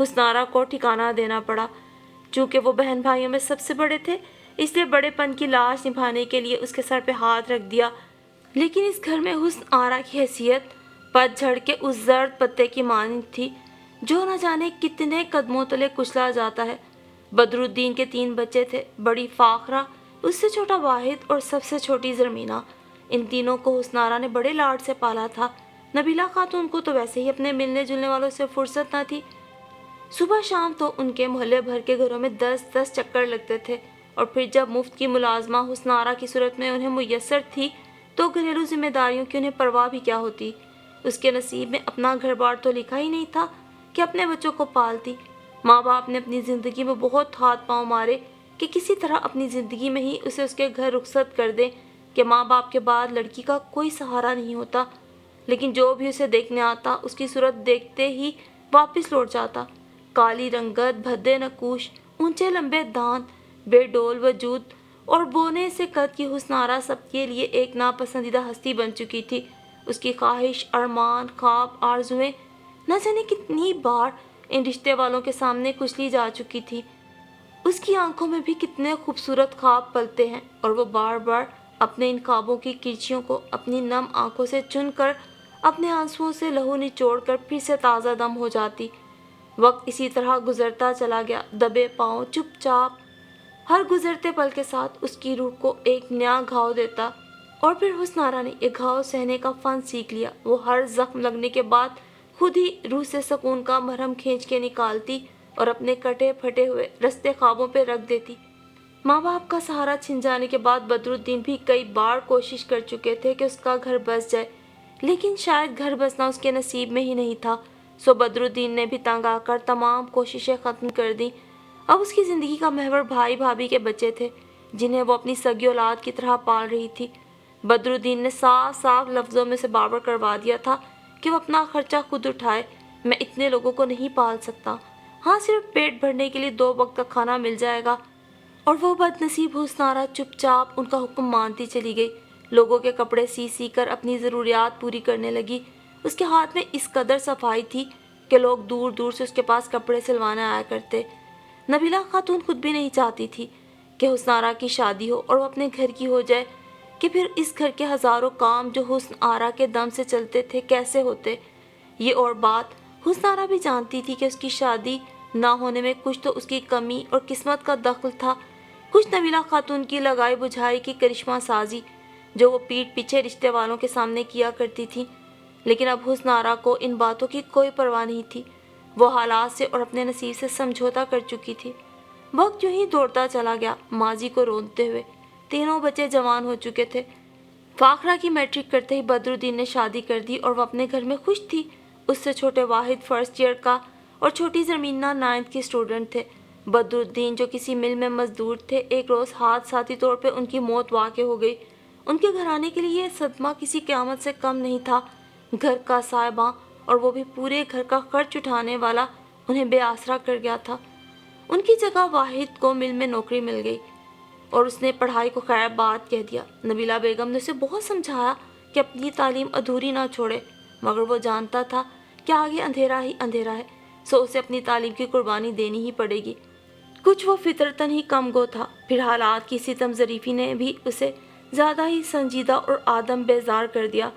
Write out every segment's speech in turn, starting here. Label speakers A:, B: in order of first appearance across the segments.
A: حسنارا کو ٹھکانہ دینا پڑا۔ چونکہ وہ بہن بھائیوں میں سب سے بڑے تھے، اس لیے بڑے پن کی لاش نبھانے کے لیے اس کے سر پہ ہاتھ رکھ دیا۔ لیکن اس گھر میں حسن آرا کی حیثیت پت جھڑ کے اس زرد پتے کی مانند تھی جو نہ جانے کتنے قدموں تلے کچلا جاتا ہے۔ بدرالدین کے 3 بچے تھے، بڑی فاخرہ، اس سے چھوٹا واحد اور سب سے چھوٹی زرمینہ۔ ان تینوں کو حسن آرا نے بڑے لاڈ سے پالا تھا۔ نبیلہ خاتون کو تو ویسے ہی اپنے ملنے جلنے والوں سے فرصت نہ تھی۔ صبح شام تو ان کے محلے بھر کے گھروں میں 10 چکر لگتے تھے، اور پھر جب مفت کی ملازمہ حسن آرا کی صورت میں انہیں میسر تھی تو گھریلو ذمہ داریوں کی انہیں پرواہ بھی کیا ہوتی۔ اس کے نصیب میں اپنا گھر بار تو لکھا ہی نہیں تھا کہ اپنے بچوں کو پالتی۔ ماں باپ نے اپنی زندگی میں بہت ہاتھ پاؤں مارے کہ کسی طرح اپنی زندگی میں ہی اسے اس کے گھر رخصت کر دیں کہ ماں باپ کے بعد لڑکی کا کوئی سہارا نہیں ہوتا۔ لیکن جو بھی اسے دیکھنے آتا اس کی صورت دیکھتے ہی واپس لوٹ جاتا۔ کالی رنگت، بھدے نقوش، اونچے لمبے دانت، بے ڈول وجود اور بونے سے قد کی حسن آرا سب کے لیے ایک ناپسندیدہ ہستی بن چکی تھی۔ اس کی خواہش، ارمان، خواب، آرزوئیں نہ جانے کتنی بار ان رشتے والوں کے سامنے کچلی جا چکی تھی۔ اس کی آنکھوں میں بھی کتنے خوبصورت خواب پلتے ہیں، اور وہ بار بار اپنے ان خوابوں کی کرچیوں کو اپنی نم آنکھوں سے چن کر اپنے آنسوؤں سے لہو نچوڑ کر پھر سے تازہ دم ہو جاتی۔ وقت اسی طرح گزرتا چلا گیا، دبے پاؤں، چپ چاپ، ہر گزرتے پل کے ساتھ اس کی روح کو ایک نیا گھاؤ دیتا۔ اور پھر حسن آرا نے یہ گھاؤ سہنے کا فن سیکھ لیا۔ وہ ہر زخم لگنے کے بعد خود ہی روح سے سکون کا مرہم کھینچ کے نکالتی اور اپنے کٹے پھٹے ہوئے رستے خوابوں پہ رکھ دیتی۔ ماں باپ کا سہارا چھن جانے کے بعد بدرالدین بھی کئی بار کوشش کر چکے تھے کہ اس کا گھر بس جائے، لیکن شاید گھر بسنا اس کے نصیب میں ہی نہیں تھا۔ سو بدرالدین نے بھی تنگ آ کر تمام کوششیں ختم کر دیں۔ اب اس کی زندگی کا محور بھائی بھابھی کے بچے تھے جنہیں وہ اپنی سگی اولاد کی طرح پال رہی تھی۔ بدرالدین نے صاف لفظوں میں سے بابر کروا دیا تھا کہ وہ اپنا خرچہ خود اٹھائے۔ میں اتنے لوگوں کو نہیں پال سکتا، ہاں صرف پیٹ بھرنے کے لیے 2 وقت کا کھانا مل جائے گا۔ اور وہ بد نصیب حسن آرا چپ چاپ ان کا حکم مانتی چلی گئی، لوگوں کے کپڑے سی کر اپنی ضروریات پوری کرنے لگی۔ اس کے ہاتھ میں اس قدر صفائی تھی کہ لوگ دور دور سے اس کے پاس کپڑے سلوانے آیا کرتے۔ نبیلہ خاتون خود بھی نہیں چاہتی تھی کہ حسن آرا کی شادی ہو اور وہ اپنے گھر کی ہو جائے، کہ پھر اس گھر کے ہزاروں کام جو حسن آرا کے دم سے چلتے تھے کیسے ہوتے۔ یہ اور بات حسن آرا بھی جانتی تھی کہ اس کی شادی نہ ہونے میں کچھ تو اس کی کمی اور قسمت کا دخل تھا، کچھ نبیلہ خاتون کی لگائی بجھائی کی کرشمہ سازی جو وہ پیٹھ پیچھے رشتے والوں کے سامنے کیا کرتی تھی۔ لیکن اب حسن آرا کو ان باتوں کی کوئی پرواہ نہیں تھی۔ وہ حالات سے اور اپنے نصیب سے سمجھوتا کر چکی تھی۔ وقت یوں ہی دوڑتا چلا گیا ماضی کو رونتے ہوئے۔ تینوں بچے جوان ہو چکے تھے۔ فاخرہ کی میٹرک کرتے ہی بدرالدین نے شادی کر دی اور وہ اپنے گھر میں خوش تھی۔ اس سے چھوٹے واحد فرسٹ ایئر کا اور چھوٹی زرمینہ 9th کی اسٹوڈنٹ تھے۔ بدرالدین جو کسی مل میں مزدور تھے، ایک روز حادثاتی طور پہ ان کی موت واقع ہو گئی۔ ان کے گھرانے کے لیے یہ صدمہ کسی قیامت سے کم نہیں تھا۔ گھر کا سائباں اور وہ بھی پورے گھر کا خرچ اٹھانے والا انہیں بے آسرا کر گیا تھا۔ ان کی جگہ واحد کو مل میں نوکری مل گئی اور اس نے پڑھائی کو خیر بات کہہ دیا۔ نبیلہ بیگم نے اسے بہت سمجھایا کہ اپنی تعلیم ادھوری نہ چھوڑے، مگر وہ جانتا تھا کہ آگے اندھیرا ہی اندھیرا ہے، سو اسے اپنی تعلیم کی قربانی دینی ہی پڑے گی۔ کچھ وہ فطرتاً ہی کم گو تھا، پھر حالات کی ستم ظریفی نے بھی اسے زیادہ ہی سنجیدہ اور آدم بیزار کر دیا۔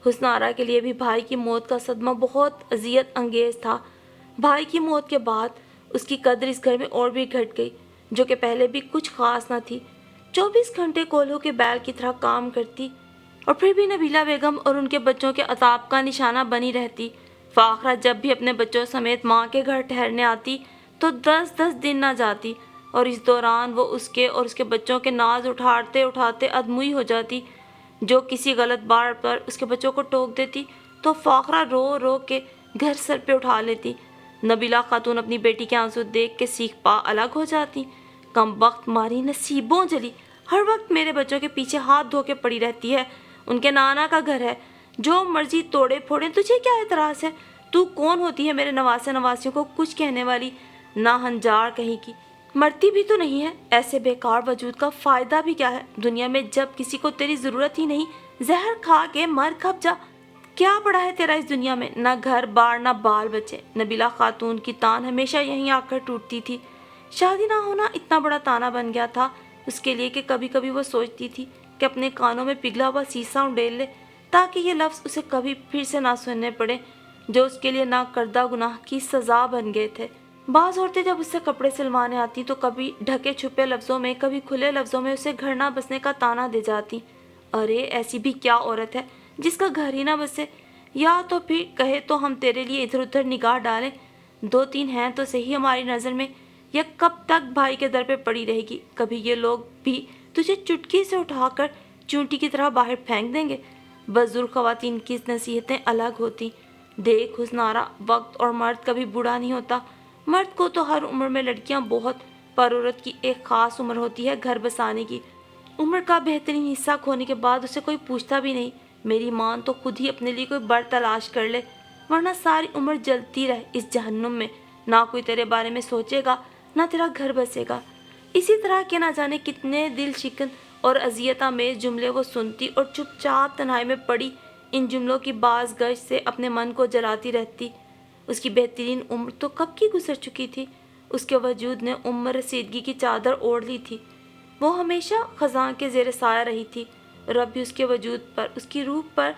A: حسن آرا کے لیے بھی بھائی کی موت کا صدمہ بہت اذیت انگیز تھا۔ بھائی کی موت کے بعد اس کی قدر اس گھر میں اور بھی گھٹ گئی، جو کہ پہلے بھی کچھ خاص نہ تھی۔ 24 گھنٹے کولہوں کے بیل کی طرح کام کرتی اور پھر بھی نبیلہ بیگم اور ان کے بچوں کے عطاب کا نشانہ بنی رہتی۔ فاخرہ جب بھی اپنے بچوں سمیت ماں کے گھر ٹھہرنے آتی تو 10 دن نہ جاتی، اور اس دوران وہ اس کے اور اس کے بچوں کے ناز اٹھاتے اٹھاتے ادموئی ہو جاتی۔ جو کسی غلط بات پر اس کے بچوں کو ٹوک دیتی تو فاخرہ رو رو کے گھر سر پہ اٹھا لیتی۔ نبیلہ خاتون اپنی بیٹی کے آنسو دیکھ کے سیخ پا الگ ہو جاتی۔ کم بخت ماری نصیبوں جلی، ہر وقت میرے بچوں کے پیچھے ہاتھ دھو کے پڑی رہتی ہے۔ ان کے نانا کا گھر ہے، جو مرضی توڑے پھوڑے، تجھے کیا اعتراض ہے؟ تو کون ہوتی ہے میرے نواسے نواسیوں کو کچھ کہنے والی؟ ناہنجار کہیں کی، مرتی بھی تو نہیں ہے۔ ایسے بیکار وجود کا فائدہ بھی کیا ہے دنیا میں جب کسی کو تیری ضرورت ہی نہیں؟ زہر کھا کے مر کھپ جا۔ کیا پڑا ہے تیرا اس دنیا میں؟ نہ گھر بار نہ بال بچے۔ نبیلہ خاتون کی تان ہمیشہ یہیں آ کر ٹوٹتی تھی۔ شادی نہ ہونا اتنا بڑا تانا بن گیا تھا اس کے لیے کہ کبھی کبھی وہ سوچتی تھی کہ اپنے کانوں میں پگھلا ہوا سیسا انڈیل لے تاکہ یہ لفظ اسے کبھی پھر سے نہ سننے پڑے جو اس کے لیے نہ کردہ گناہ کی سزا بن گئے تھے۔ بعض عورتیں جب اس سے کپڑے سلوانے آتی تو کبھی ڈھکے چھپے لفظوں میں کبھی کھلے لفظوں میں اسے گھر نہ بسنے کا تانا دے جاتی۔ ارے ایسی بھی کیا عورت ہے جس کا گھر ہی نہ بسے، یا تو پھر کہے تو ہم تیرے لیے ادھر ادھر نگاہ ڈالیں، 2-3 ہیں تو صحیح ہماری نظر میں، یا کب تک بھائی کے در پہ پڑی رہے گی؟ کبھی یہ لوگ بھی تجھے چٹکی سے اٹھا کر چونٹی کی طرح باہر پھینک دیں گے۔ بزرگ خواتین کی نصیحتیں الگ ہوتی۔ دیکھ حسنارا، وقت اور مرد کبھی بوڑھا نہیں ہوتا۔ مرد کو تو ہر عمر میں لڑکیاں بہت، پر عورت کی ایک خاص عمر ہوتی ہے گھر بسانے کی۔ عمر کا بہترین حصہ کھونے کے بعد اسے کوئی پوچھتا بھی نہیں۔ میری ماں تو خود ہی اپنے لیے کوئی بر تلاش کر لے، ورنہ ساری عمر جلتی رہ اس جہنم میں، نہ کوئی تیرے بارے میں سوچے گا نہ تیرا گھر بسے گا۔ اسی طرح کے نہ جانے کتنے دل شکن اور اذیت آمیز جملے وہ سنتی اور چپ چاپ تنہائی میں پڑی ان جملوں کی باز گشت سے اپنے من کو جلاتی رہتی۔ اس کی بہترین عمر تو کب کی گزر چکی تھی۔ اس کے وجود نے عمر رسیدگی کی چادر اوڑھ لی تھی۔ وہ ہمیشہ خزاں کے زیر سایہ رہی تھی۔ رب بھی اس کے وجود پر، اس کی روح پر،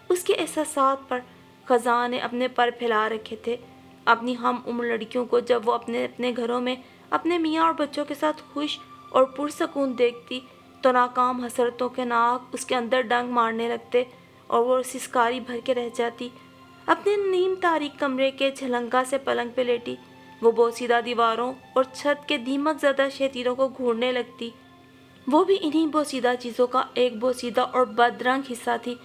A: اس کے احساسات پر خزاں نے اپنے پر پھیلا رکھے تھے۔ اپنی ہم عمر لڑکیوں کو جب وہ اپنے اپنے گھروں میں اپنے میاں اور بچوں کے ساتھ خوش اور پرسکون دیکھتی تو ناکام حسرتوں کے ناک اس کے اندر ڈنگ مارنے لگتے اور وہ سسکاری بھر کے رہ جاتی۔ اپنے نیم تاریک کمرے کے جھلنگا سے پلنگ پہ لیٹی وہ بوسیدہ دیواروں اور چھت کے دیمک زدہ شیطینوں کو گھورنے لگتی۔ وہ بھی انہی بوسیدہ چیزوں کا ایک بوسیدہ اور بد رنگ حصہ تھی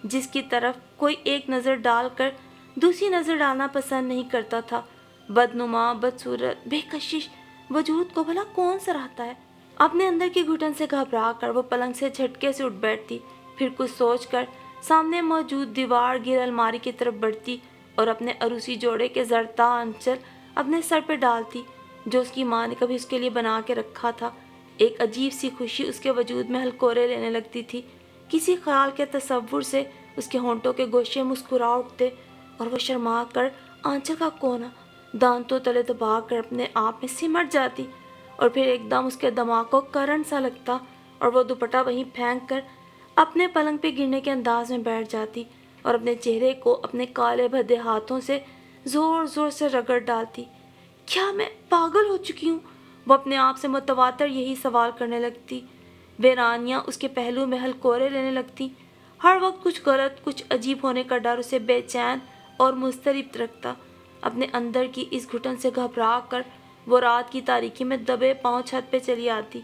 A: جس کی طرف کوئی ایک نظر ڈال کر دوسری نظر ڈالنا پسند نہیں کرتا تھا۔ بدنما، بدصورت، بے کشش وجود کو بھلا کون سراہتا ہے؟ اپنے اندر کی گھٹن سے گھبرا کر وہ پلنگ سے جھٹکے سے اٹھ بیٹھتی، پھر کچھ سوچ کر سامنے موجود دیوار گیر الماری کی طرف بڑھتی اور اپنے عروسی جوڑے کے زرتا آنچل اپنے سر پہ ڈالتی جو اس کی ماں نے کبھی اس کے لیے بنا کے رکھا تھا۔ ایک عجیب سی خوشی اس کے وجود میں ہلکورے لینے لگتی تھی۔ کسی خیال کے تصور سے اس کے ہونٹوں کے گوشے مسکرا اٹھتے اور وہ شرما کر آنچل کا کونا دانتوں تلے دبا کر اپنے آپ میں سمٹ جاتی اور پھر ایک دم اس کے دماغ کو کرنٹ سا لگتا اور وہ دوپٹہ وہیں پھینک کر اپنے پلنگ پہ گرنے کے انداز میں بیٹھ جاتی اور اپنے چہرے کو اپنے کالے بھدے ہاتھوں سے زور زور سے رگڑ ڈالتی۔ کیا میں پاگل ہو چکی ہوں؟ وہ اپنے آپ سے متواتر یہی سوال کرنے لگتی۔ ویرانیاں اس کے پہلو میں ہلکورے لینے لگتی۔ ہر وقت کچھ غلط، کچھ عجیب ہونے کا ڈر اسے بے چین اور مضطرب رکھتا۔ اپنے اندر کی اس گھٹن سے گھبرا کر وہ رات کی تاریکی میں دبے پاؤں چھت پہ چلی آتی،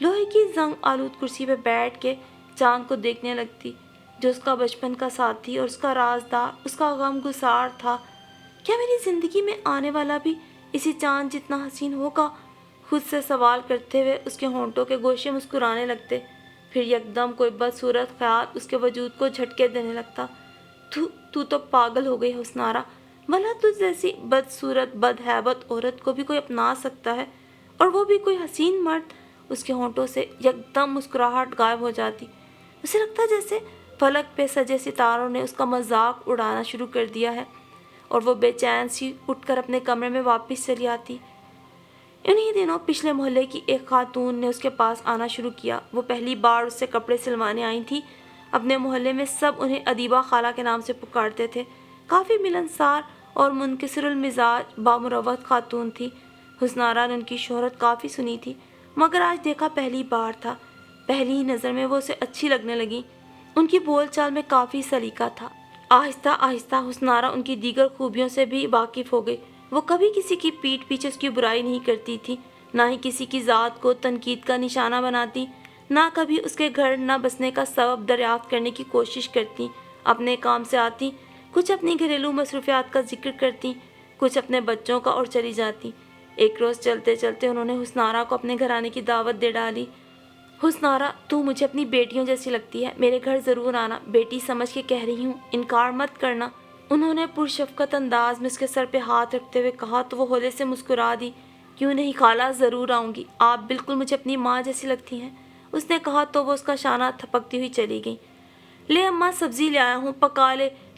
A: لوہے کی زنگ آلود کرسی پہ بیٹھ کے چاند کو دیکھنے لگتی جو اس کا بچپن کا ساتھی اور اس کا رازدار، اس کا غم گسار تھا۔ کیا میری زندگی میں آنے والا بھی اسی چاند جتنا حسین ہوگا؟ خود سے سوال کرتے ہوئے اس کے ہونٹوں کے گوشے مسکرانے لگتے، پھر یکدم کوئی بدصورت خیال اس کے وجود کو جھٹکے دینے لگتا۔ تو تو پاگل ہو گئی حسنارا، بھلا تجھ جیسی بدصورت بدہیبت عورت کو بھی کوئی اپنا سکتا ہے، اور وہ بھی کوئی حسین مرد؟ اس کے ہونٹوں سے یکدم مسکراہٹ غائب ہو جاتی۔ اسے لگتا جیسے فلک پہ سجے ستاروں نے اس کا مذاق اڑانا شروع کر دیا ہے، اور وہ بے چین سی اٹھ کر اپنے کمرے میں واپس چلی آتی۔ انہی دنوں پچھلے محلے کی ایک خاتون نے اس کے پاس آنا شروع کیا۔ وہ پہلی بار اس سے کپڑے سلوانے آئی تھی۔ اپنے محلے میں سب انہیں ادیبہ خالہ کے نام سے پکارتے تھے۔ کافی ملنسار اور منکسر المزاج بامروت خاتون تھی۔ حسنارا نے ان کی شہرت کافی سنی تھی، مگر آج دیکھا پہلی بار تھا۔ پہلی ہی نظر میں وہ اسے اچھی لگنے لگیں۔ ان کی بول چال میں کافی سلیقہ تھا۔ آہستہ آہستہ حسنارا ان کی دیگر خوبیوں سے بھی واقف ہو گئی۔ وہ کبھی کسی کی پیٹھ پیچھے اس کی برائی نہیں کرتی تھی، نہ ہی کسی کی ذات کو تنقید کا نشانہ بناتی، نہ کبھی اس کے گھر نہ بسنے کا سبب دریافت کرنے کی کوشش کرتی۔ اپنے کام سے آتی، کچھ اپنی گھریلو مصروفیات کا ذکر کرتی، کچھ اپنے بچوں کا، اور چلی جاتی۔ ایک روز چلتے چلتے انہوں نے حسنارا کو اپنے گھر آنے کی دعوت دے ڈالی۔ حسنارا، تو مجھے اپنی بیٹیوں جیسی لگتی ہے، میرے گھر ضرور آنا، بیٹی سمجھ کے کہہ رہی ہوں، انکار مت کرنا۔ انہوں نے پرشفقت انداز میں اس کے سر پہ ہاتھ رکھتے ہوئے کہا تو وہ ہولے سے مسکرا دی۔ کیوں نہیں خالہ، ضرور آؤں گی، آپ بالکل مجھے اپنی ماں جیسی لگتی ہیں، اس نے کہا تو وہ اس کا شانہ تھپکتی ہوئی چلی گئی۔ لے اماں، سبزی لے آیا ہوں، پکا لے،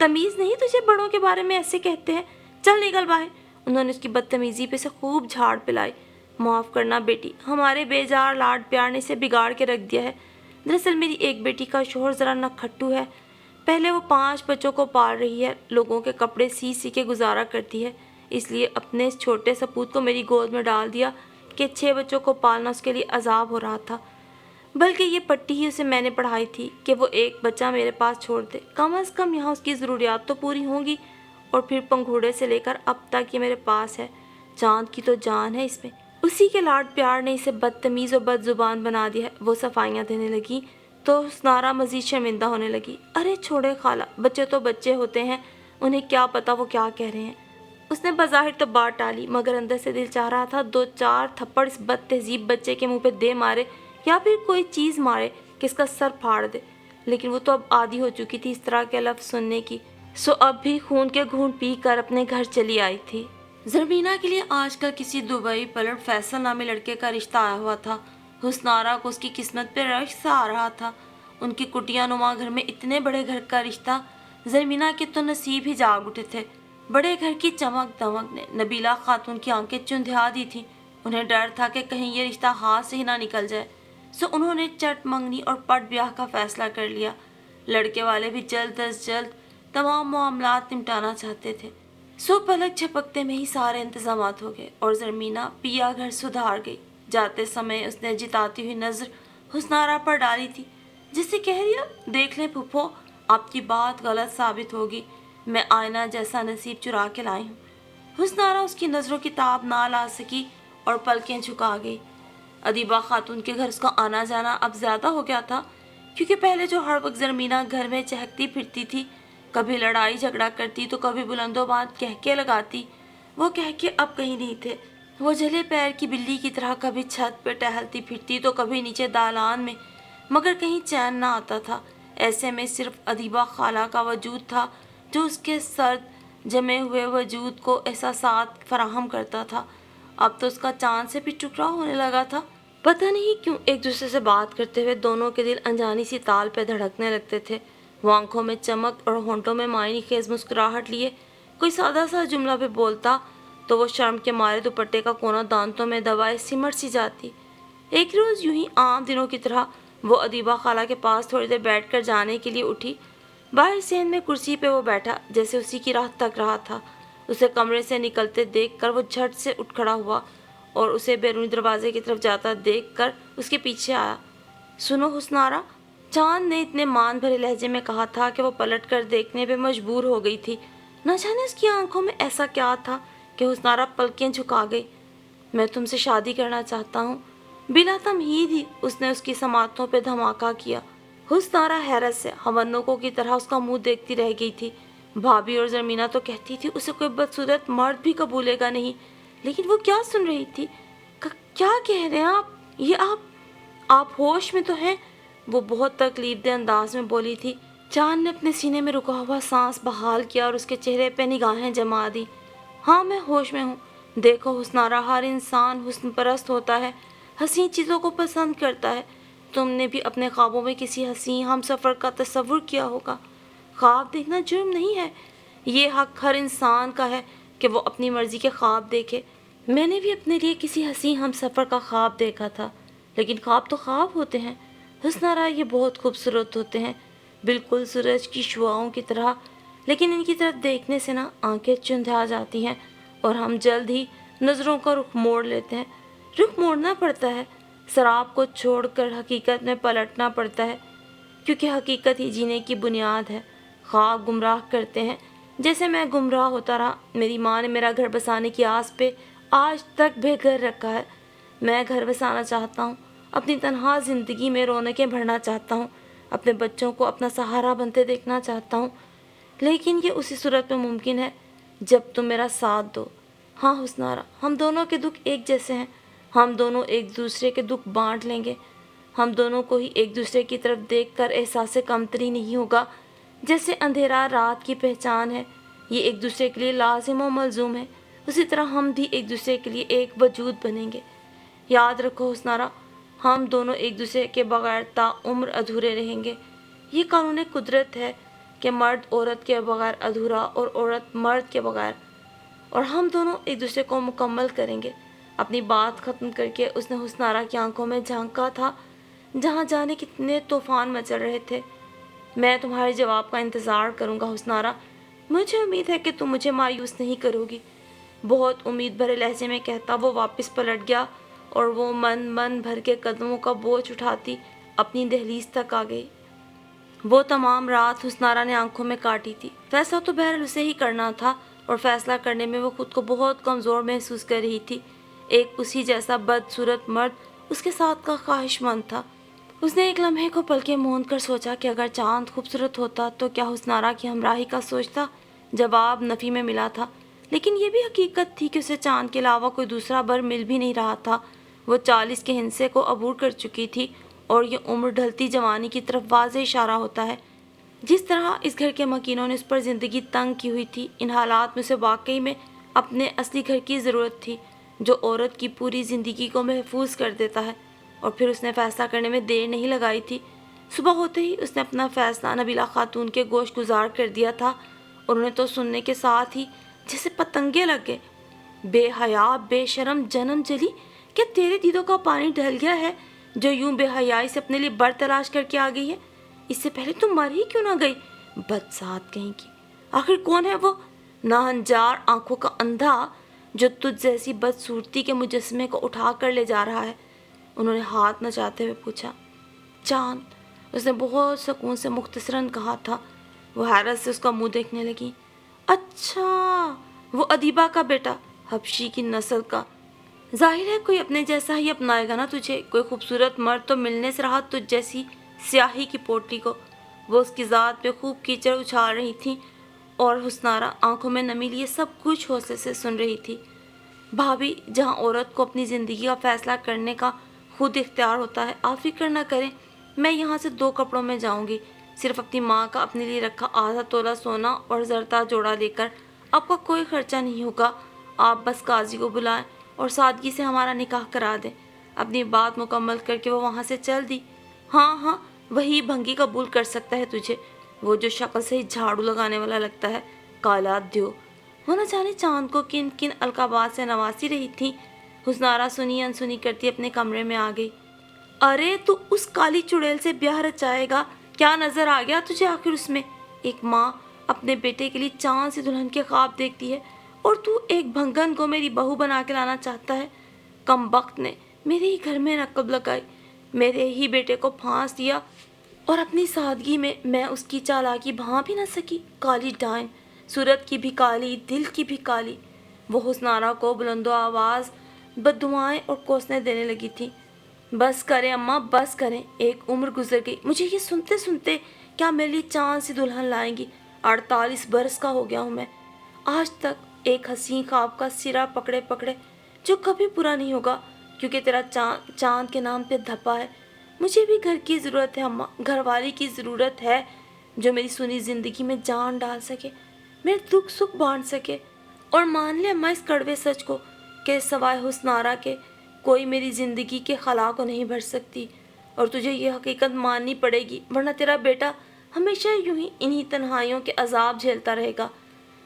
A: تمیز نہیں تجھے بڑوں کے بارے میں ایسے کہتے ہیں؟ چل نکل باہر۔ انہوں نے اس کی بدتمیزی پہ سے خوب جھاڑ پلائی۔ معاف کرنا بیٹی، ہمارے بیجار لاڈ پیار نے اسے بگاڑ کے رکھ دیا ہے۔ دراصل میری ایک بیٹی کا شوہر ذرا نکھٹو ہے۔ پہلے وہ 5 بچوں کو پال رہی ہے، لوگوں کے کپڑے سی سی کے گزارا کرتی ہے، اس لیے اپنے اس چھوٹے سپوت کو میری گود میں ڈال دیا کہ 6 بچوں کو پالنا اس کے لیے عذاب ہو رہا تھا۔ بلکہ یہ پٹی ہی اسے میں نے پڑھائی تھی کہ وہ ایک بچہ میرے پاس چھوڑ دے، کم از کم یہاں اس کی ضروریات تو پوری ہوں گی۔ اور پھر پنگھوڑے سے لے کر اب تک یہ میرے پاس ہے، چاند کی تو جان ہے اس میں۔ اسی کے لاڈ پیار نے اسے بدتمیز اور بد زبان بنا دیا ہے۔ وہ صفائیاں دینے لگی تو حسنارا مزید شرمندہ ہونے لگی۔ ارے چھوڑے خالہ، بچے تو بچے ہوتے ہیں، انہیں کیا پتا وہ کیا کہہ رہے ہیں۔ اس نے بظاہر تو بات ٹالی، مگر اندر سے دل چاہ رہا تھا 2-4 تھپڑ اس بد تہذیب بچے کے منہ پہ دے مارے، یا پھر کوئی چیز مارے کہ اس کا سر پھاڑ دے۔ لیکن وہ تو اب عادی ہو چکی تھی اس طرح کے لفظ سننے کی، سو اب بھی خون کے گھونٹ پی کر اپنے گھر چلی آئی تھی۔ زربینہ کے لیے آج کل کسی دبئی پلٹ فیصل نامی لڑکے کا رشتہ آیا ہوا تھا۔ حسنارا کو اس کی قسمت پہ رشک سا آ رہا تھا۔ ان کی کٹیا نما گھر میں اتنے بڑے گھر کا رشتہ، زربینہ کے تو نصیب ہی جاگ اٹھے تھے۔ بڑے گھر کی چمک دمک نے نبیلہ خاتون کی آنکھیں چندھیا دی تھیں۔ انہیں ڈر تھا کہ کہیں یہ رشتہ ہاتھ سے ہی نہ نکل جائے، سو انہوں نے چٹ منگنی اور پٹ بیاہ کا فیصلہ کر لیا۔ لڑکے والے بھی جلد از جلد تمام معاملات نمٹانا چاہتے تھے، سو پلک جھپکتے میں ہی سارے انتظامات ہو گئے اور زرمینہ پیا گھر سدھار گئی۔ جاتے سمے اس نے جتاتی ہوئی نظر حسنارا پر ڈالی تھی، جس سے کہہ رہی دیکھ لیں پھپھو، آپ کی بات غلط ثابت ہوگی، میں آئینہ جیسا نصیب چرا کے لائی ہوں۔ حسنارا اس کی نظروں کی تاب نہ لا سکی اور پلکیں جھکا گئی۔ ادیبہ خاتون کے گھر اس کا آنا جانا اب زیادہ ہو گیا تھا، کیونکہ پہلے جو ہر وقت زرمینہ گھر میں چہکتی پھرتی تھی، کبھی لڑائی جھگڑا کرتی تو کبھی بلند و بات کہکے لگاتی، وہ کہکے اب کہیں نہیں تھے۔ وہ جھلے پیر کی بلی کی طرح کبھی چھت پہ ٹہلتی پھرتی تو کبھی نیچے دالان میں، مگر کہیں چین نہ آتا تھا۔ ایسے میں صرف ادیبہ خالہ کا وجود تھا جو اس کے سرد جمے ہوئے وجود کو احساسات فراہم کرتا تھا۔ اب تو اس کا چاند سے بھی ٹکڑا ہونے لگا تھا۔ پتہ نہیں کیوں ایک دوسرے سے بات کرتے ہوئے دونوں کے دل انجانی سی تال پہ دھڑکنے لگتے تھے۔ وہ آنکھوں میں چمک اور ہونٹوں میں معنی خیز مسکراہٹ لیے کوئی سادہ سا جملہ بھی بولتا تو وہ شرم کے مارے دوپٹے کا کونا دانتوں میں دبائے سمٹ سی جاتی۔ ایک روز یوں ہی عام دنوں کی طرح وہ ادیبہ خالہ کے پاس تھوڑی دیر بیٹھ کر جانے کے لیے اٹھی۔ باہر صحن میں کرسی پہ وہ بیٹھا جیسے اسی کی راہ تک رہا تھا۔ اسے کمرے سے نکلتے دیکھ کر وہ جھٹ سے اٹھ کھڑا ہوا اور اسے بیرونی دروازے کی طرف جاتا دیکھ کر اس کے پیچھے آیا۔ سنو حسنارا، چاند نے اتنے مان بھرے لہجے میں کہا تھا کہ وہ پلٹ کر دیکھنے پہ مجبور ہو گئی تھی۔ نہ جانے اس کی آنکھوں میں ایسا کیا تھا کہ حسنارا پلکیں جھکا گئی۔ میں تم سے شادی کرنا چاہتا ہوں، بلا تمہید ہی اس نے اس کی سماعتوں پہ دھماکہ کیا۔ حسنارا حیرت سے ہونوکوں کی طرح اس کا منہ دیکھتی رہ گئی تھی۔ بھابھی اور زرمینہ تو کہتی تھی اسے کوئی بدصورت مرد بھی قبولے گا نہیں، لیکن وہ کیا سن رہی تھی؟ کیا کہہ رہے ہیں آپ؟ یہ آپ ہوش میں تو ہیں؟ وہ بہت تکلیف دہ انداز میں بولی تھی۔ چاند نے اپنے سینے میں رکا ہوا سانس بحال کیا اور اس کے چہرے پہ نگاہیں جما دی۔ ہاں میں ہوش میں ہوں۔ دیکھو حسنارا، ہر انسان حسن پرست ہوتا ہے، حسین چیزوں کو پسند کرتا ہے۔ تم نے بھی اپنے خوابوں میں کسی حسین ہم سفر کا تصور کیا ہوگا۔ خواب دیکھنا جرم نہیں ہے، یہ حق ہر انسان کا ہے کہ وہ اپنی مرضی کے خواب دیکھے۔ میں نے بھی اپنے لیے کسی حسین ہم سفر کا خواب دیکھا تھا، لیکن خواب تو خواب ہوتے ہیں حسنارا، یہ بہت خوبصورت ہوتے ہیں، بالکل سورج کی شعاؤں کی طرح، لیکن ان کی طرف دیکھنے سے نا آنکھیں چندھا جاتی ہیں اور ہم جلد ہی نظروں کا رخ موڑ لیتے ہیں۔ رخ موڑنا پڑتا ہے، سراب کو چھوڑ کر حقیقت میں پلٹنا پڑتا ہے، کیونکہ حقیقت ہی جینے کی بنیاد ہے۔ خواب گمراہ کرتے ہیں، جیسے میں گمراہ ہوتا رہا۔ میری ماں نے میرا گھر بسانے کی آس پہ آج تک بے گھر رکھا ہے۔ میں گھر بسانا چاہتا ہوں، اپنی تنہا زندگی میں رونقیں بھرنا چاہتا ہوں، اپنے بچوں کو اپنا سہارا بنتے دیکھنا چاہتا ہوں، لیکن یہ اسی صورت میں ممکن ہے جب تم میرا ساتھ دو۔ ہاں حسنارا، ہم دونوں کے دکھ ایک جیسے ہیں، ہم دونوں ایک دوسرے کے دکھ بانٹ لیں گے، ہم دونوں کو ہی ایک دوسرے کی طرف دیکھ کر احساس کمتری نہیں ہوگا۔ جیسے اندھیرا رات کی پہچان ہے، یہ ایک دوسرے کے لیے لازم و ملزوم ہے، اسی طرح ہم بھی ایک دوسرے کے لیے ایک وجود بنیں گے۔ یاد رکھو حسنارا، ہم دونوں ایک دوسرے کے بغیر تا عمر ادھورے رہیں گے، یہ قانون قدرت ہے۔ کہ مرد عورت کے بغیر ادھورا اور عورت مرد کے بغیر، اور ہم دونوں ایک دوسرے کو مکمل کریں گے۔ اپنی بات ختم کر کے اس نے حسنارا کی آنکھوں میں جھانکا تھا جہاں جانے کتنے طوفان مچل رہے تھے۔ میں تمہارے جواب کا انتظار کروں گا حسنارا، مجھے امید ہے کہ تم مجھے مایوس نہیں کرو گی، بہت امید بھرے لہجے میں کہتا وہ واپس پلٹ گیا اور وہ من بھر کے قدموں کا بوجھ اٹھاتی اپنی دہلیز تک آ گئی۔ وہ تمام رات حسنارا نے آنکھوں میں کاٹی تھی۔ فیصلہ تو بہرحال اسے ہی کرنا تھا اور فیصلہ کرنے میں وہ خود کو بہت کمزور محسوس کر رہی تھی۔ ایک اسی جیسا بدصورت مرد اس کے ساتھ کا خواہش مند تھا۔ اس نے ایک لمحے کو پلکیں موند کر سوچا کہ اگر چاند خوبصورت ہوتا تو کیا حسنارا کی ہمراہی کا سوچتا؟ جواب نفی میں ملا تھا، لیکن یہ بھی حقیقت تھی کہ اسے چاند کے علاوہ کوئی دوسرا بر مل بھی نہیں رہا تھا۔ وہ 40 کے ہندسے کو عبور کر چکی تھی اور یہ عمر ڈھلتی جوانی کی طرف واضح اشارہ ہوتا ہے۔ جس طرح اس گھر کے مکینوں نے اس پر زندگی تنگ کی ہوئی تھی، ان حالات میں اسے واقعی میں اپنے اصلی گھر کی ضرورت تھی جو عورت کی پوری زندگی کو محفوظ کر دیتا ہے۔ اور پھر اس نے فیصلہ کرنے میں دیر نہیں لگائی تھی۔ صبح ہوتے ہی اس نے اپنا فیصلہ نبیلہ خاتون کے گوش گزار کر دیا تھا اور انہیں تو سننے کے ساتھ ہی جیسے پتنگے لگ گئے۔ بے حیا، بے شرم جنم جلی، کیا تیرے دیدوں کا پانی ڈھل گیا ہے جو یوں بے حیائی سے اپنے لیے بر تلاش کر کے آ گئی ہے؟ اس سے پہلے تم مر ہی کیوں نہ گئی؟ بدذات کہیں کی، آخر کون ہے وہ ناہنجار آنکھوں کا اندھا جو تجھ جیسی بدصورتی کے مجسمے کو اٹھا کر لے جا رہا ہے؟ انہوں نے ہاتھ نچاتے ہوئے پوچھا۔ چاند، اس نے بہت سکون سے مختصراً کہا تھا۔ وہ حیرت سے اس کا منہ دیکھنے لگی۔ اچھا، وہ ادیبہ کا بیٹا، حبشی کی نسل کا۔ ظاہر ہے کوئی اپنے جیسا ہی اپنائے گا نا تجھے، کوئی خوبصورت مرد تو ملنے سے رہا تجھ جیسی سیاہی کی پوٹلی کو۔ وہ اس کی ذات پہ خوب کیچڑ اچھال رہی تھیں اور حسنارا آنکھوں میں نمی لیے سب کچھ حوصلے سے سن رہی تھی۔ بھابھی، جہاں عورت کو اپنی زندگی کا فیصلہ کرنے کا خود اختیار ہوتا ہے، آپ فکر نہ کریں، میں یہاں سے 2 کپڑوں میں جاؤں گی، صرف اپنی ماں کا اپنے لیے رکھا آدھا تولہ سونا اور زرتا جوڑا لے کر۔ آپ کا کوئی خرچہ نہیں ہوگا، آپ بس قاضی کو بلائیں اور سادگی سے ہمارا نکاح کرا دیں۔ اپنی بات مکمل کر کے وہ وہاں سے چل دی۔ ہاں، وہی بھنگی قبول کر سکتا ہے تجھے، وہ جو شکل سے ہی جھاڑو لگانے والا لگتا ہے، کالا دیو۔ وہ نہ جانے چاند کو کن کن القابات سے نواسی رہی تھی۔ حسنارا سنی انسنی کرتی اپنے کمرے میں آ گئی۔ ارے تو اس کالی چڑیل سے بیاہ رچائے گا؟ کیا نظر آ گیا تجھے آخر اس میں؟ ایک ماں اپنے بیٹے کے لیے چاند سی دلہن کے خواب دیکھتی ہے اور تو ایک بھنگن کو میری بہو بنا کے لانا چاہتا ہے۔ کم بخت نے میرے ہی گھر میں نقب لگائی، میرے ہی بیٹے کو پھانس دیا اور اپنی سادگی میں اس کی چالاکی بھاں بھی نہ سکی۔ کالی ڈائن، صورت کی بھی کالی، دل کی بھی کالی۔ وہ حسنارا کو بلند آواز بددعائیں اور کوسنے دینے لگی تھی۔ بس کریں اماں، بس کریں، ایک عمر گزر گئی، مجھے یہ سنتے سنتے کیا میرے لیے چاند سی دلہن لائیں گی؟ 48 برس کا ہو گیا ہوں میں، آج تک ایک حسین خواب کا سرا پکڑے جو کبھی پورا نہیں ہوگا کیونکہ تیرا چاند کے نام پہ دھپا ہے۔ مجھے بھی گھر کی ضرورت ہے اماں، گھر والی کی ضرورت ہے جو میری سنی زندگی میں جان ڈال سکے، میرے دکھ سکھ بانٹ سکے اور مان لے اماں اس کڑوے سچ کو کہ سوائے حسنارا کے کوئی میری زندگی کے خلا کو نہیں بھر سکتی، اور تجھے یہ حقیقت ماننی پڑے گی ورنہ تیرا بیٹا ہمیشہ یوں ہی انہی تنہائیوں کے عذاب جھیلتا رہے گا۔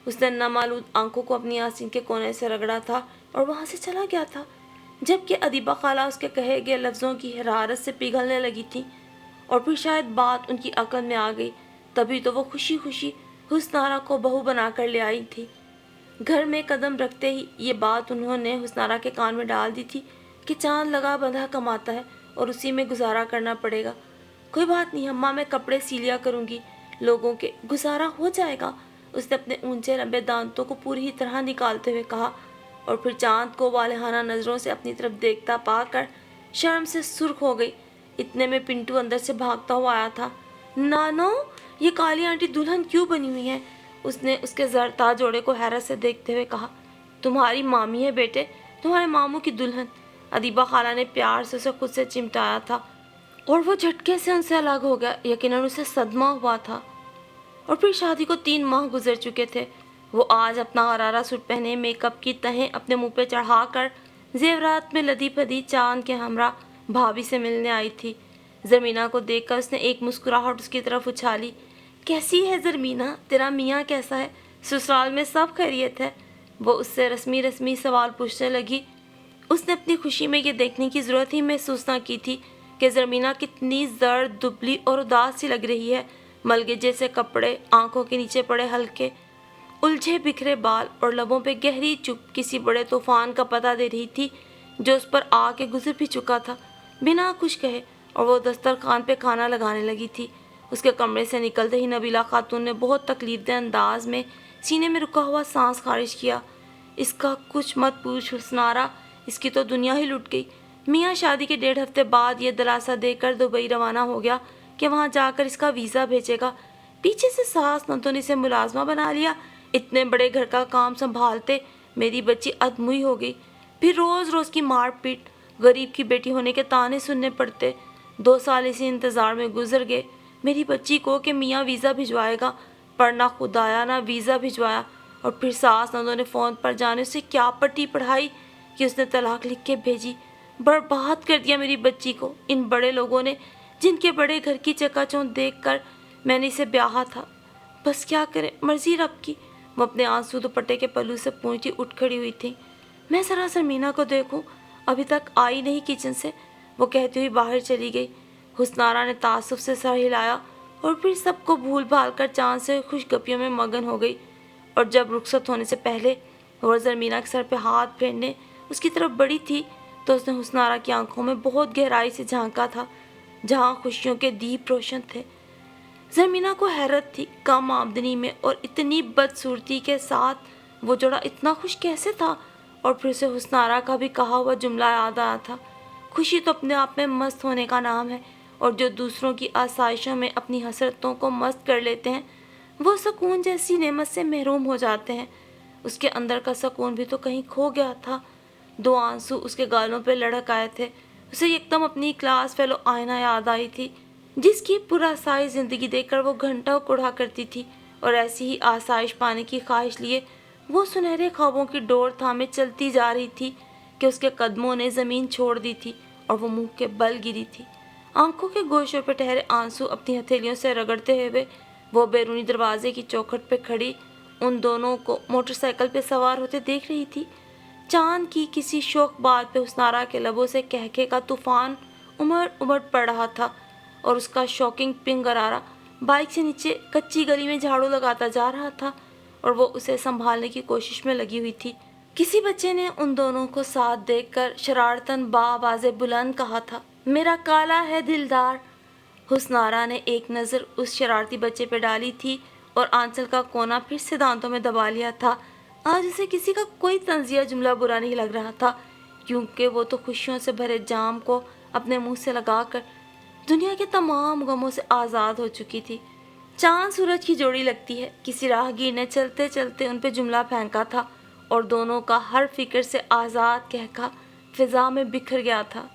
A: اس نے نامالود آنکھوں کو اپنی آستین کے کونے سے رگڑا تھا اور وہاں سے چلا گیا تھا، جبکہ ادیبہ خالہ اس کے کہے گئے لفظوں کی حرارت سے پگھلنے لگی تھی اور پھر شاید بات ان کی عقل میں آ گئی، تبھی تو وہ خوشی خوشی حسنارا کو بہو بنا کر لے آئی تھی۔ گھر میں قدم رکھتے ہی یہ بات انہوں نے حسنارا کے کان میں ڈال دی تھی کہ چاند لگا بندھا کماتا ہے اور اسی میں گزارا کرنا پڑے گا۔ کوئی بات نہیں اماں، میں کپڑے سی لیا کروں گی، لوگوں کے گزارا ہو جائے گا، اس نے اپنے اونچے لمبے دانتوں کو پوری طرح نکالتے ہوئے کہا، اور پھر چاند کو والہانہ نظروں سے اپنی طرف دیکھتا پا کر شرم سے سرخ ہو گئی۔ اتنے میں پنٹو اندر سے بھاگتا ہوا آیا تھا۔ نانو، یہ کالی آنٹی دلہن کیوں بنی ہوئی ہے؟ اس نے اس کے زرتا جوڑے کو حیرت سے دیکھتے ہوئے کہا۔ تمہاری مامی ہے بیٹے، تمہارے ماموں کی دلہن۔ ادیبہ خالہ نے پیار سے اسے خود سے چمٹایا تھا اور وہ جھٹکے سے ان سے الگ ہو گیا، یقیناً اسے صدمہ ہوا تھا۔ اور پھر شادی کو 3 ماہ گزر چکے تھے۔ وہ آج اپنا غرارہ سوٹ پہنے، میک اپ کی تہیں اپنے منہ پہ چڑھا کر زیورات میں لدی پھدی چاند کے ہمراہ بھابھی سے ملنے آئی تھی۔ زمینہ کو دیکھ کر اس نے ایک مسکراہٹ اس کی طرف اچھالی۔ کیسی ہے زرمینہ؟ تیرا میاں کیسا ہے؟ سسرال میں سب خیریت ہے؟ وہ اس سے رسمی سوال پوچھنے لگی۔ اس نے اپنی خوشی میں یہ دیکھنے کی ضرورت ہی محسوس نہ کی تھی کہ زرمینہ کتنی زرد، دبلی اور اداس سی لگ رہی ہے۔ ملگے جیسے کپڑے، آنکھوں کے نیچے پڑے ہلکے الجھے بکھرے بال اور لبوں پہ گہری چپ کسی بڑے طوفان کا پتہ دے رہی تھی جو اس پر آ کے گزر بھی چکا تھا بنا کچھ کہے، اور وہ دسترخوان پہ کھانا لگانے لگی تھی۔ اس کے کمرے سے نکلتے ہی نبیلہ خاتون نے بہت تکلیف دہ انداز میں سینے میں رکا ہوا سانس خارج کیا۔ اس کا کچھ مت پوچھ حسنارا، اس کی تو دنیا ہی لٹ گئی۔ میاں شادی کے 1.5 ہفتے بعد یہ دلاسا دے کر دبئی روانہ ہو گیا کہ وہاں جا کر اس کا ویزا بھیجے گا۔ پیچھے سے ساس نتوں نے اسے ملازمہ بنا لیا۔ اتنے بڑے گھر کا کام سنبھالتے میری بچی ادموئی ہو گئی۔ پھر روز روز کی مار پیٹ، غریب کی بیٹی ہونے کے طعنے سننے پڑتے۔ 2 سال اسی انتظار میں گزر گئے میری بچی کو کہ میاں ویزا بھجوائے گا، پر نہ خود آیا نہ ویزا بھجوایا۔ اور پھر ساس نندوں نے فون پر جانے اسے کیا پٹی پڑھائی کہ اس نے طلاق لکھ کے بھیجی۔ برباد کر دیا میری بچی کو ان بڑے لوگوں نے، جن کے بڑے گھر کی چکا چوند دیکھ کر میں نے اسے بیاہا تھا۔ بس کیا کرے، مرضی رب کی۔ وہ اپنے آنسو دوپٹے کے پلو سے پونچھی اٹھ کھڑی ہوئی تھی۔ میں ذرا زرمینہ کو دیکھوں، ابھی تک آئی نہیں کچن سے، وہ کہتی ہوئی باہر چلی گئی۔ حسنارا نے تعصب سے سر ہلایا اور پھر سب کو بھول بھال کر چاند سے خوش گپیوں میں مگن ہو گئی۔ اور جب رخصت ہونے سے پہلے وہ زرمینہ کے سر پہ ہاتھ پھیرنے اس کی طرف بڑھی تھی تو اس نے حسنارا کی آنکھوں میں بہت گہرائی سے جھانکا تھا جہاں خوشیوں کے دیپ روشن تھے۔ زرمینہ کو حیرت تھی، کم آمدنی میں اور اتنی بدصورتی کے ساتھ وہ جوڑا اتنا خوش کیسے تھا؟ اور پھر اسے حسنارا کا بھی کہا ہوا جملہ یاد آیا تھا، خوشی تو اپنے آپ میں مست ہونے کا نام ہے، اور جو دوسروں کی آسائشوں میں اپنی حسرتوں کو مست کر لیتے ہیں وہ سکون جیسی نعمت سے محروم ہو جاتے ہیں۔ اس کے اندر کا سکون بھی تو کہیں کھو گیا تھا۔ 2 آنسو اس کے گالوں پہ لڑک آئے تھے۔ اسے یکدم اپنی کلاس فیلو آئینہ یاد آئی تھی جس کی پرآسائی زندگی دیکھ کر وہ گھنٹوں کوڑھا کرتی تھی، اور ایسی ہی آسائش پانے کی خواہش لیے وہ سنہرے خوابوں کی ڈور تھامے چلتی جا رہی تھی کہ اس کے قدموں نے زمین چھوڑ دی تھی اور وہ منہ کے بل گری تھی۔ آنکھوں کے گوشوں پہ ٹھہرے آنسو اپنی ہتھیلیوں سے رگڑتے ہوئے وہ بیرونی دروازے کی چوکھٹ پہ کھڑی ان دونوں کو موٹر سائیکل پہ سوار ہوتے دیکھ رہی تھی۔ چاند کی کسی شوخ بات پہ حسنارا کے لبوں سے کہکے کا طوفان امڑ پڑ رہا تھا، اور اس کا شوکنگ پنک غرارہ بائک سے نیچے کچی گلی میں جھاڑو لگاتا جا رہا تھا، اور وہ اسے سنبھالنے کی کوشش میں لگی ہوئی تھی۔ کسی بچے نے ان دونوں کو ساتھ دیکھ کر شرارتاً بآواز بلند کہا تھا، میرا کالا ہے دلدار۔ حسنارا نے ایک نظر اس شرارتی بچے پہ ڈالی تھی اور آنچل کا کونا پھر سے دانتوں میں دبا لیا تھا۔ آج اسے کسی کا کوئی طنزیہ جملہ برا نہیں لگ رہا تھا، کیونکہ وہ تو خوشیوں سے بھرے جام کو اپنے منہ سے لگا کر دنیا کے تمام غموں سے آزاد ہو چکی تھی۔ چاند سورج کی جوڑی لگتی ہے، کسی راہگیر نے چلتے چلتے ان پہ جملہ پھینکا تھا، اور دونوں کا ہر فکر سے آزاد کہکا فضا میں بکھر گیا تھا۔